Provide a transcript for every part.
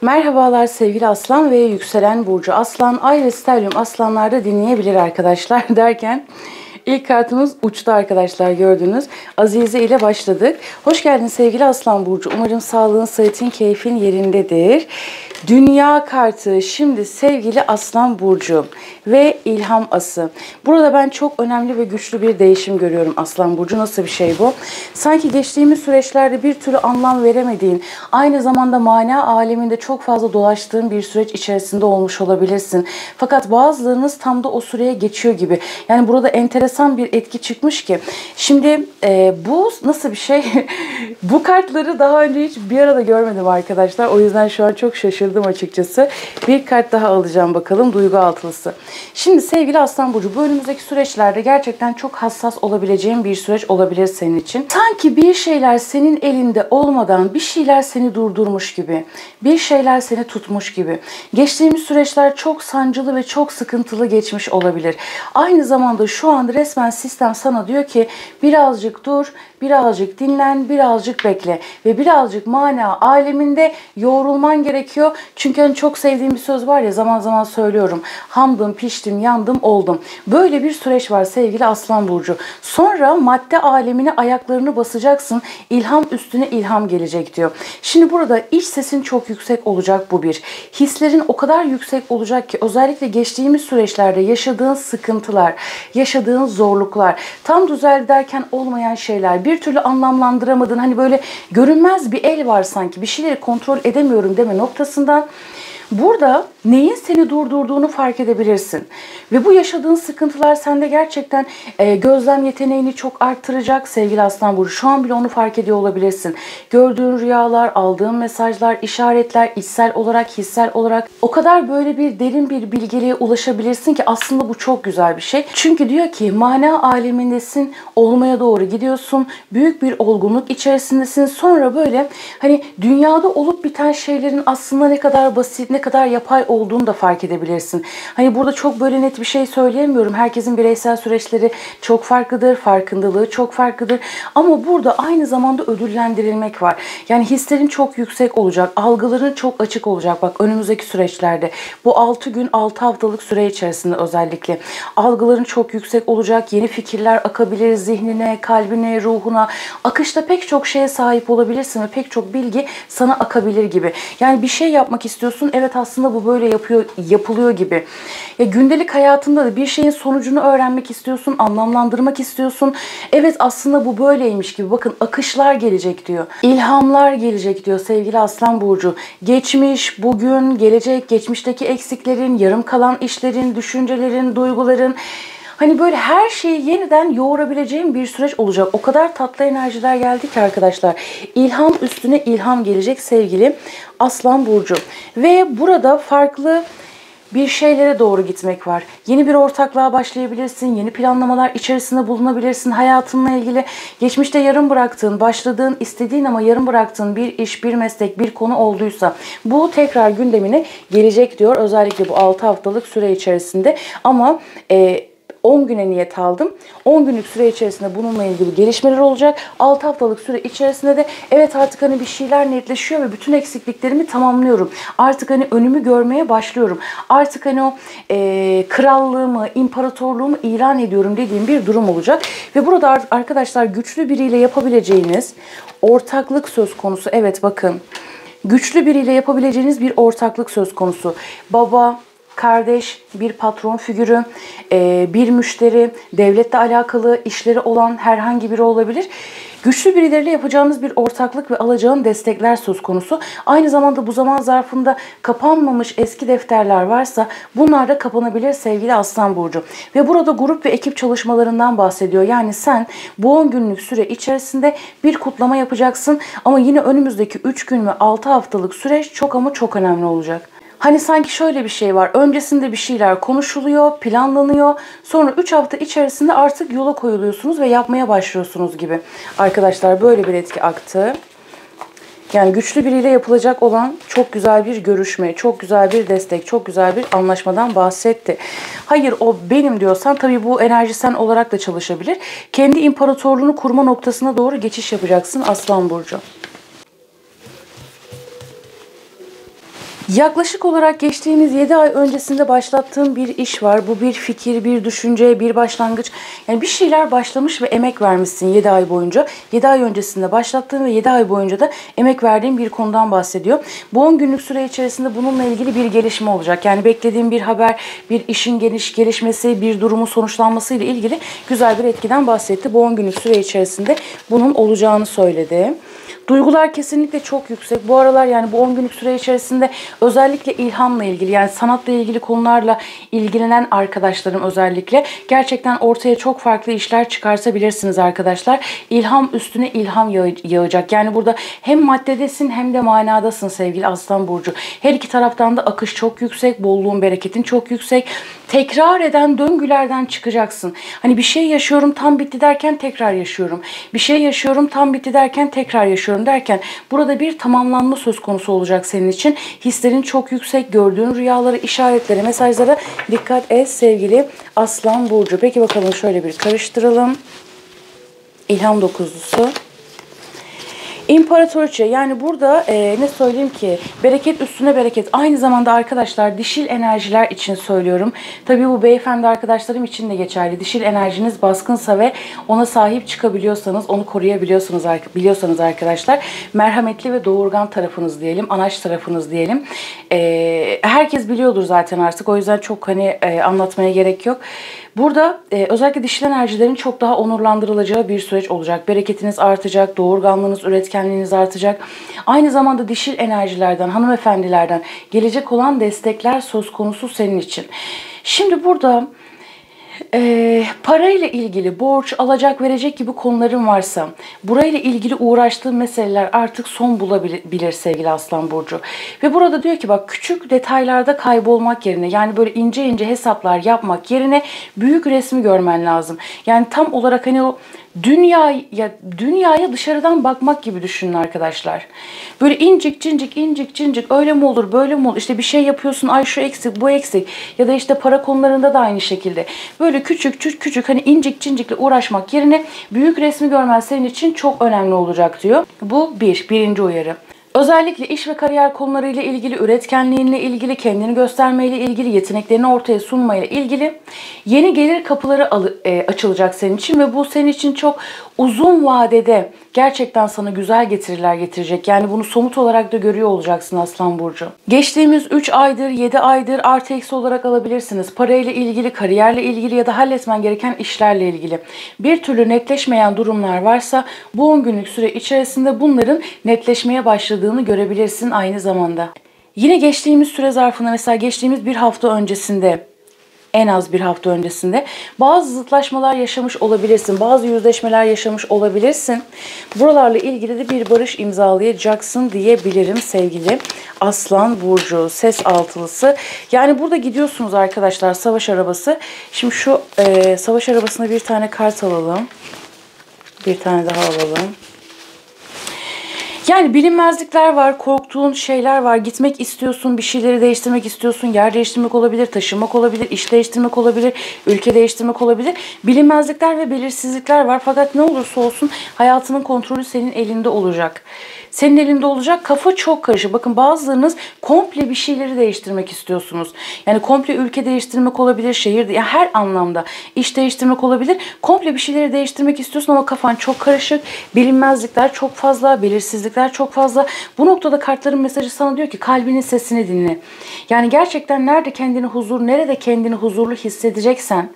Merhabalar sevgili Aslan ve yükselen burcu Aslan, Ay ve Stellium Aslanlar'da dinleyebilir arkadaşlar derken ilk kartımız uçtu arkadaşlar, gördünüz. Azize ile başladık. Hoş geldin sevgili Aslan burcu. Umarım sağlığın, sıhhatin, keyfin yerindedir. Dünya kartı şimdi sevgili Aslan burcu ve ilham ası. Burada ben çok önemli ve güçlü bir değişim görüyorum Aslan burcu. Nasıl bir şey bu? Sanki geçtiğimiz süreçlerde bir türlü anlam veremediğin, aynı zamanda mana aleminde çok fazla dolaştığın bir süreç içerisinde olmuş olabilirsin. Fakat bazılarınız tam da o süreye geçiyor gibi. Yani burada enteresan bir etki çıkmış ki. Şimdi bu nasıl bir şey? Bu kartları daha önce hiç bir arada görmedim arkadaşlar. O yüzden şu an çok şaşırdım açıkçası. Bir kart daha alacağım bakalım. Duygu altılısı. Şimdi sevgili Aslan burcu, bu önümüzdeki süreçlerde gerçekten çok hassas olabileceğin bir süreç olabilir senin için. Sanki bir şeyler senin elinde olmadan bir şeyler seni durdurmuş gibi. Bir şeyler seni tutmuş gibi. Geçtiğimiz süreçler çok sancılı ve çok sıkıntılı geçmiş olabilir. Aynı zamanda şu an resmen sistem sana diyor ki birazcık dur, birazcık dinlen, birazcık bekle ve birazcık mana aleminde yoğrulman gerekiyor. Çünkü hani çok sevdiğim bir söz var ya, zaman zaman söylüyorum. Hamdım, piştim, yandım, oldum. Böyle bir süreç var sevgili Aslan burcu. Sonra madde alemine ayaklarını basacaksın. İlham üstüne ilham gelecek diyor. Şimdi burada iç sesin çok yüksek olacak, bu bir. Hislerin o kadar yüksek olacak ki özellikle geçtiğimiz süreçlerde yaşadığın sıkıntılar, yaşadığın zorluklar, tam düzeldi derken olmayan şeyler, bir türlü anlamlandıramadın. Hani böyle görünmez bir el var sanki, bir şeyleri kontrol edemiyorum deme noktasından. Burada neyin seni durdurduğunu fark edebilirsin. Ve bu yaşadığın sıkıntılar sende gerçekten gözlem yeteneğini çok arttıracak sevgili Aslan burcu. Şu an bile onu fark ediyor olabilirsin. Gördüğün rüyalar, aldığın mesajlar, işaretler, içsel olarak, hissel olarak o kadar böyle bir derin bir bilgeliğe ulaşabilirsin ki aslında bu çok güzel bir şey. Çünkü diyor ki mana alemindesin, olmaya doğru gidiyorsun. Büyük bir olgunluk içerisindesin. Sonra böyle hani dünyada olup biten şeylerin aslında ne kadar basit, ne kadar yapay olduğunu da fark edebilirsin. Hani burada çok böyle net bir şey söyleyemiyorum. Herkesin bireysel süreçleri çok farklıdır, farkındalığı çok farklıdır. Ama burada aynı zamanda ödüllendirilmek var. Yani hislerin çok yüksek olacak, algıların çok açık olacak. Bak önümüzdeki süreçlerde bu 6 gün, 6 haftalık süre içerisinde özellikle algıların çok yüksek olacak. Yeni fikirler akabilir zihnine, kalbine, ruhuna. Akışta pek çok şeye sahip olabilirsin ve pek çok bilgi sana akabilir gibi. Yani bir şey yapmak istiyorsun. Evet, aslında bu böyle yapılıyor gibi. Ya gündelik hayatında da bir şeyin sonucunu öğrenmek istiyorsun, anlamlandırmak istiyorsun. Evet, aslında bu böyleymiş gibi. Bakın akışlar gelecek diyor. İlhamlar gelecek diyor sevgili Aslan burcu. Geçmiş, bugün, gelecek, geçmişteki eksiklerin, yarım kalan işlerin, düşüncelerin, duyguların, hani böyle her şeyi yeniden yoğurabileceğim bir süreç olacak. O kadar tatlı enerjiler geldi ki arkadaşlar. İlham üstüne ilham gelecek sevgili Aslan burcu. Ve burada farklı bir şeylere doğru gitmek var. Yeni bir ortaklığa başlayabilirsin. Yeni planlamalar içerisinde bulunabilirsin. Hayatınla ilgili geçmişte yarım bıraktığın, başladığın, istediğin ama yarım bıraktığın bir iş, bir meslek, bir konu olduysa bu tekrar gündemine gelecek diyor. Özellikle bu 6 haftalık süre içerisinde. Ama 10 güne niyet aldım. 10 günlük süre içerisinde bununla ilgili gelişmeler olacak. 6 haftalık süre içerisinde de evet, artık hani bir şeyler netleşiyor ve bütün eksikliklerimi tamamlıyorum. Artık hani önümü görmeye başlıyorum. Artık hani o krallığımı, imparatorluğumu ilan ediyorum dediğim bir durum olacak. Ve burada arkadaşlar güçlü biriyle yapabileceğiniz ortaklık söz konusu. Evet, bakın. Güçlü biriyle yapabileceğiniz bir ortaklık söz konusu. Baba, kardeş, bir patron figürü, bir müşteri, devletle alakalı işleri olan herhangi biri olabilir. Güçlü birileriyle yapacağınız bir ortaklık ve alacağın destekler söz konusu. Aynı zamanda bu zaman zarfında kapanmamış eski defterler varsa bunlar da kapanabilir sevgili Aslan burcu. Ve burada grup ve ekip çalışmalarından bahsediyor. Yani sen bu 10 günlük süre içerisinde bir kutlama yapacaksın ama yine önümüzdeki 3 gün ve 6 haftalık süreç çok ama çok önemli olacak. Hani sanki şöyle bir şey var. Öncesinde bir şeyler konuşuluyor, planlanıyor. Sonra 3 hafta içerisinde artık yola koyuluyorsunuz ve yapmaya başlıyorsunuz gibi. Arkadaşlar böyle bir etki aktı. Yani güçlü biriyle yapılacak olan çok güzel bir görüşme, çok güzel bir destek, çok güzel bir anlaşmadan bahsetti. Hayır, o benim diyorsan tabii bu enerji sen olarak da çalışabilir. Kendi imparatorluğunu kurma noktasına doğru geçiş yapacaksın Aslan burcu. Yaklaşık olarak geçtiğimiz 7 ay öncesinde başlattığım bir iş var. Bu bir fikir, bir düşünce, bir başlangıç. Yani bir şeyler başlamış ve emek vermişsin 7 ay boyunca. 7 ay öncesinde başlattığım ve 7 ay boyunca da emek verdiğim bir konudan bahsediyor. Bu 10 günlük süre içerisinde bununla ilgili bir gelişme olacak. Yani beklediğim bir haber, bir işin gelişmesi, bir durumun sonuçlanması ile ilgili güzel bir etkiden bahsetti. Bu 10 günlük süre içerisinde bunun olacağını söyledi. Duygular kesinlikle çok yüksek. Bu aralar yani bu 10 günlük süre içerisinde özellikle ilhamla ilgili, yani sanatla ilgili konularla ilgilenen arkadaşlarım özellikle gerçekten ortaya çok farklı işler çıkartabilirsiniz arkadaşlar. İlham üstüne ilham yağacak. Yani burada hem maddedesin hem de manadasın sevgili Aslan Burcu. Her iki taraftan da akış çok yüksek, bolluğun, bereketin çok yüksek. Tekrar eden döngülerden çıkacaksın. Hani bir şey yaşıyorum tam bitti derken tekrar yaşıyorum. Bir şey yaşıyorum tam bitti derken tekrar yaşıyorum derken burada bir tamamlanma söz konusu olacak senin için. Hislerin çok yüksek, gördüğün rüyalara, işaretlere, mesajlara dikkat et sevgili Aslan Burcu. Peki bakalım şöyle bir karıştıralım. İlham dokuzlusu. İmparatoriçe, yani burada ne söyleyeyim ki, bereket üstüne bereket. Aynı zamanda arkadaşlar dişil enerjiler için söylüyorum. Tabii bu beyefendi arkadaşlarım için de geçerli. Dişil enerjiniz baskınsa ve ona sahip çıkabiliyorsanız, onu koruyabiliyorsanız arkadaşlar, merhametli ve doğurgan tarafınız diyelim, anaç tarafınız diyelim. Herkes biliyordur zaten artık, o yüzden çok hani anlatmaya gerek yok. Burada özellikle dişil enerjilerin çok daha onurlandırılacağı bir süreç olacak. Bereketiniz artacak, doğurganlığınız, üretkenliğiniz artacak. Aynı zamanda dişil enerjilerden, hanımefendilerden gelecek olan destekler söz konusu senin için. Şimdi burada parayla ilgili borç, alacak verecek gibi konuların varsa, burayla ilgili uğraştığın meseleler artık son bulabilir sevgili Aslan Burcu. Ve burada diyor ki bak, küçük detaylarda kaybolmak yerine, yani böyle ince ince hesaplar yapmak yerine büyük resmi görmen lazım. Yani tam olarak hani o dünyaya dışarıdan bakmak gibi düşünün arkadaşlar. Böyle incik cincik öyle mi olur böyle mi olur, işte bir şey yapıyorsun, ay şu eksik bu eksik, ya da işte para konularında da aynı şekilde böyle küçük hani incik cincikle uğraşmak yerine büyük resmi görmen senin için çok önemli olacak diyor. Bu birinci uyarı. Özellikle iş ve kariyer konularıyla ilgili, üretkenliğinle ilgili, kendini göstermeyle ilgili, yeteneklerini ortaya sunmayla ilgili yeni gelir kapıları açılacak senin için ve bu senin için çok uzun vadede gerçekten sana güzel getiriler getirecek. Yani bunu somut olarak da görüyor olacaksın Aslan Burcu. Geçtiğimiz 3 aydır, 7 aydır artı eksi olarak alabilirsiniz. Parayla ilgili, kariyerle ilgili ya da halletmen gereken işlerle ilgili. Bir türlü netleşmeyen durumlar varsa bu 10 günlük süre içerisinde bunların netleşmeye başladığını görebilirsin aynı zamanda. Yine geçtiğimiz süre zarfında, mesela geçtiğimiz bir hafta öncesinde, en az bir hafta öncesinde bazı zıtlaşmalar yaşamış olabilirsin. Bazı yüzleşmeler yaşamış olabilirsin. Buralarla ilgili de bir barış imzalayacaksın diyebilirim sevgili Aslan Burcu. Ses altılısı. Yani burada gidiyorsunuz arkadaşlar, savaş arabası. Şimdi şu savaş arabasına bir tane kart alalım. Bir tane daha alalım. Yani bilinmezlikler var, korktuğun şeyler var, gitmek istiyorsun, bir şeyleri değiştirmek istiyorsun, yer değiştirmek olabilir, taşınmak olabilir, iş değiştirmek olabilir, ülke değiştirmek olabilir. Bilinmezlikler ve belirsizlikler var, fakat ne olursa olsun hayatının kontrolü senin elinde olacak. Senin elinde olacak, kafa çok karışık. Bakın bazılarınız komple bir şeyleri değiştirmek istiyorsunuz. Yani komple ülke değiştirmek olabilir, şehir, yani her anlamda iş değiştirmek olabilir. Komple bir şeyleri değiştirmek istiyorsun ama kafan çok karışık, bilinmezlikler çok fazla, belirsizlikler çok fazla. Bu noktada kartların mesajı sana diyor ki kalbinin sesini dinle. Yani gerçekten nerede kendini huzurlu hissedeceksen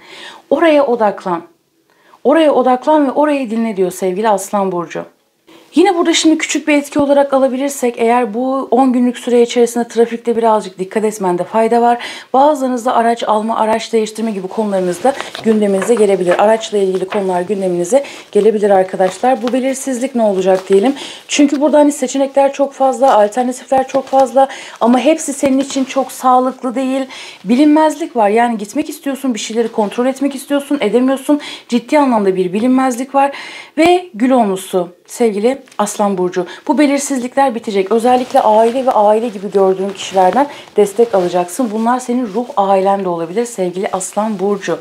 oraya odaklan. Oraya odaklan ve orayı dinle diyor sevgili Aslan Burcu. Yine burada şimdi küçük bir etki olarak alabilirsek, eğer bu 10 günlük süre içerisinde trafikte birazcık dikkat etmende fayda var. Bazılarınızda araç alma, araç değiştirme gibi konularınızda gündeminize gelebilir. Araçla ilgili konular gündeminize gelebilir arkadaşlar. Bu belirsizlik ne olacak diyelim. Çünkü burada hani seçenekler çok fazla, alternatifler çok fazla ama hepsi senin için çok sağlıklı değil. Bilinmezlik var. Yani gitmek istiyorsun, bir şeyleri kontrol etmek istiyorsun, edemiyorsun. Ciddi anlamda bir bilinmezlik var ve gül olmuşsu. Sevgili Aslan Burcu, bu belirsizlikler bitecek. Özellikle aile ve aile gibi gördüğün kişilerden destek alacaksın. Bunlar senin ruh ailen de olabilir sevgili Aslan Burcu.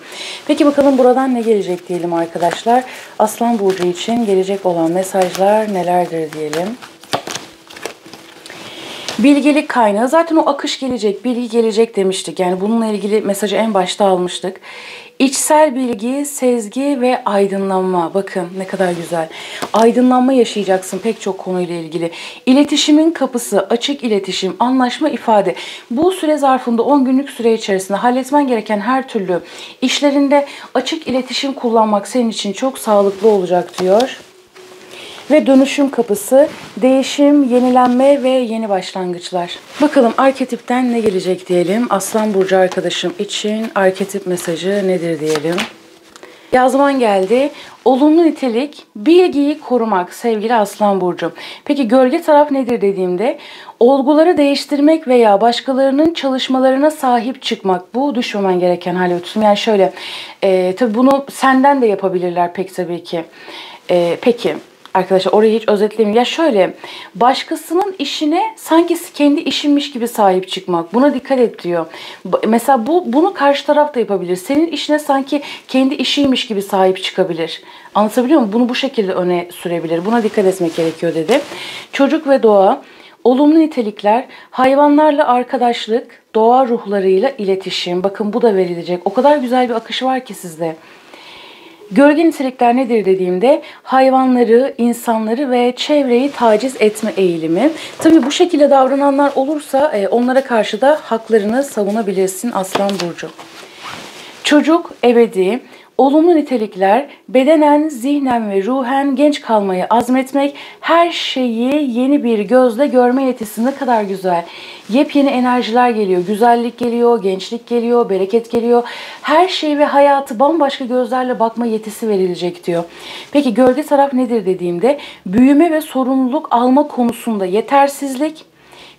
Peki bakalım buradan ne gelecek diyelim arkadaşlar. Aslan Burcu için gelecek olan mesajlar nelerdir diyelim. Bilgelik kaynağı. Zaten o akış gelecek, bilgi gelecek demiştik. Yani bununla ilgili mesajı en başta almıştık. İçsel bilgi, sezgi ve aydınlanma. Bakın ne kadar güzel. Aydınlanma yaşayacaksın pek çok konuyla ilgili. İletişimin kapısı, açık iletişim, anlaşma, ifade. Bu süre zarfında 10 günlük süre içerisinde halletmen gereken her türlü işlerinde açık iletişim kullanmak senin için çok sağlıklı olacak diyor. Ve dönüşüm kapısı, değişim, yenilenme ve yeni başlangıçlar. Bakalım arketipten ne gelecek diyelim. Aslan burcu arkadaşım için arketip mesajı nedir diyelim. Yazman geldi. Olumlu nitelik, bilgiyi korumak sevgili Aslan burcu. Peki gölge taraf nedir dediğimde olguları değiştirmek veya başkalarının çalışmalarına sahip çıkmak. Bu düşmemen gereken hal ötüsüm. Yani şöyle, tabii bunu senden de yapabilirler pek tabii ki. Peki. Arkadaşlar orayı hiç özetlemeyeyim. Ya şöyle, başkasının işine sanki kendi işinmiş gibi sahip çıkmak. Buna dikkat et diyor. Mesela bunu karşı taraf da yapabilir. Senin işine sanki kendi işiymiş gibi sahip çıkabilir. Anlatabiliyor muyum? Bunu bu şekilde öne sürebilir. Buna dikkat etmek gerekiyor dedi. Çocuk ve doğa, olumlu nitelikler, hayvanlarla arkadaşlık, doğa ruhlarıyla iletişim. Bakın bu da verilecek. O kadar güzel bir akış var ki sizde. Gölge nitelikler nedir dediğimde hayvanları, insanları ve çevreyi taciz etme eğilimi. Tabii bu şekilde davrananlar olursa onlara karşı da haklarını savunabilirsin Aslan burcu. Çocuk, ebedi, olumlu nitelikler, bedenen, zihnen ve ruhen genç kalmayı azmetmek, her şeyi yeni bir gözle görme yetisi ne kadar güzel. Yepyeni enerjiler geliyor, güzellik geliyor, gençlik geliyor, bereket geliyor. Her şey ve hayatı bambaşka gözlerle bakma yetisi verilecek diyor. Peki gölge taraf nedir dediğimde büyüme ve sorumluluk alma konusunda yetersizlik,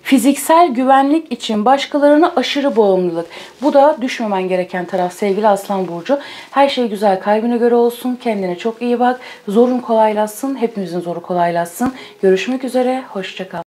fiziksel güvenlik için başkalarına aşırı bağımlılık. Bu da düşmemen gereken taraf sevgili Aslan burcu. Her şey güzel, kalbine göre olsun. Kendine çok iyi bak. Zorun kolaylaşsın. Hepimizin zoru kolaylaşsın. Görüşmek üzere. Hoşça kal.